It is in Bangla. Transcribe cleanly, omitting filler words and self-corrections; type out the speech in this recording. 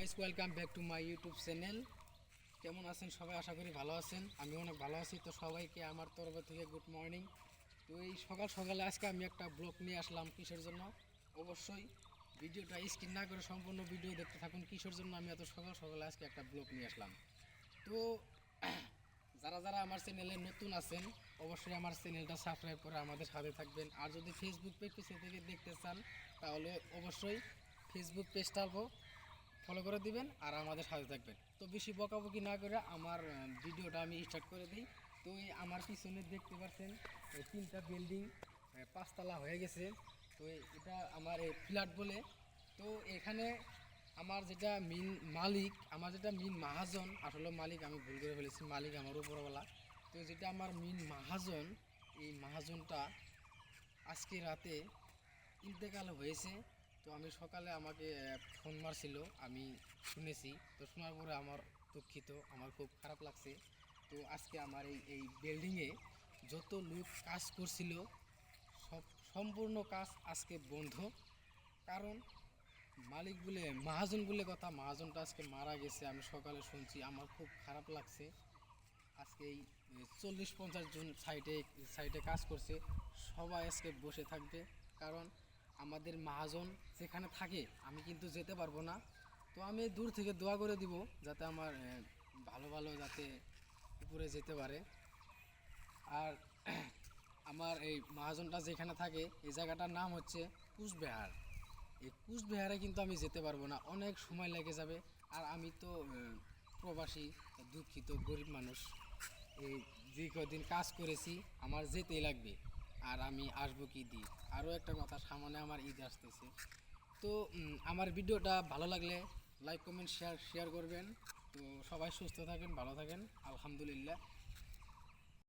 Guys, welcome back to my YouTube channel. কেমন আছেন সবাই? আশা করি ভালো আছেন। আমি অনেক ভালো আছি। তো সবাইকে আমার তরফ থেকে গুড মর্নিং। তো এই সকাল সকালে আজকে আমি একটা ব্লগ নিয়ে আসলাম। কিসের জন্য? অবশ্যই ভিডিওটা স্কিপ না করে সম্পূর্ণ ভিডিও দেখতে থাকুন। কিসের জন্য আমি এত সকাল সকালে আজকে একটা ব্লগ নিয়ে আসলাম? তো যারা যারা আমার চ্যানেলে নতুন আছেন অবশ্যই আমার চ্যানেলটা সাবস্ক্রাইব করে আমাদের সাথে থাকবেন। আর যদি ফেসবুক পেজ থেকে দেখতে চান তাহলে অবশ্যই ফেসবুক পেজটা ফলো করে দিবেন আর আমাদের সাথে থাকবেন। তো বেশি বকাবকি না করে আমার ভিডিওটা আমি স্টার্ট করে দিই। তো এই আমার পিছনে দেখতে পাচ্ছেন তিনটা বিল্ডিং, পাঁচতলা হয়ে গেছে। তো এটা আমার এই ফ্ল্যাট বলে। তো এখানে আমার যেটা মেন মালিক, আমার যেটা মেন মাহাজন, আসলে মালিক আমি ভুল করে ফেলেছি, মালিক আমার উপরওয়ালা। তো যেটা আমার মেন মাহাজন, এই মাহাজনটা আজকে রাতে ইন্তেকাল হয়েছে। তো আমি সকালে আমাকে ফোন মারছিল, আমি শুনেছি। তো শোনার পরে আমার দুঃখিত, আমার খুব খারাপ লাগছে। তো আজকে আমার এই বিল্ডিংয়ে যত লোক কাজ করছিল সব সম্পূর্ণ কাজ আজকে বন্ধ। কারণ মালিক বলে মহাজন বলে কথা, মহাজনটা আজকে মারা গেছে। আমি সকালে শুনছি, আমার খুব খারাপ লাগছে। আজকে এই 40-50 জন সাইটে কাজ করছে, সবাই আজকে বসে থাকবে। কারণ আমাদের মহাজন যেখানে থাকে আমি কিন্তু যেতে পারবো না। তো আমি দূর থেকে দোয়া করে দিব যাতে আমার ভালো ভালো যাতে উপরে যেতে পারে। আর আমার এই মহাজনটা যেখানে থাকে এই জায়গাটার নাম হচ্ছে কুচবিহার। এই কুচবিহারে কিন্তু আমি যেতে পারবো না, অনেক সময় লেগে যাবে। আর আমি তো প্রবাসী, দুঃখিত গরিব মানুষ। এই যে কদিন কাজ করেছি আমার যেতেই লাগবে, আর আমি আসবো কি দিয়ে? আরও একটা কথা, সামনে আমার ঈদ আসতেছে। তো আমার ভিডিওটা ভালো লাগলে লাইক কমেন্ট শেয়ার করবেন। তো সবাই সুস্থ থাকেন, ভালো থাকেন, আলহামদুলিল্লাহ।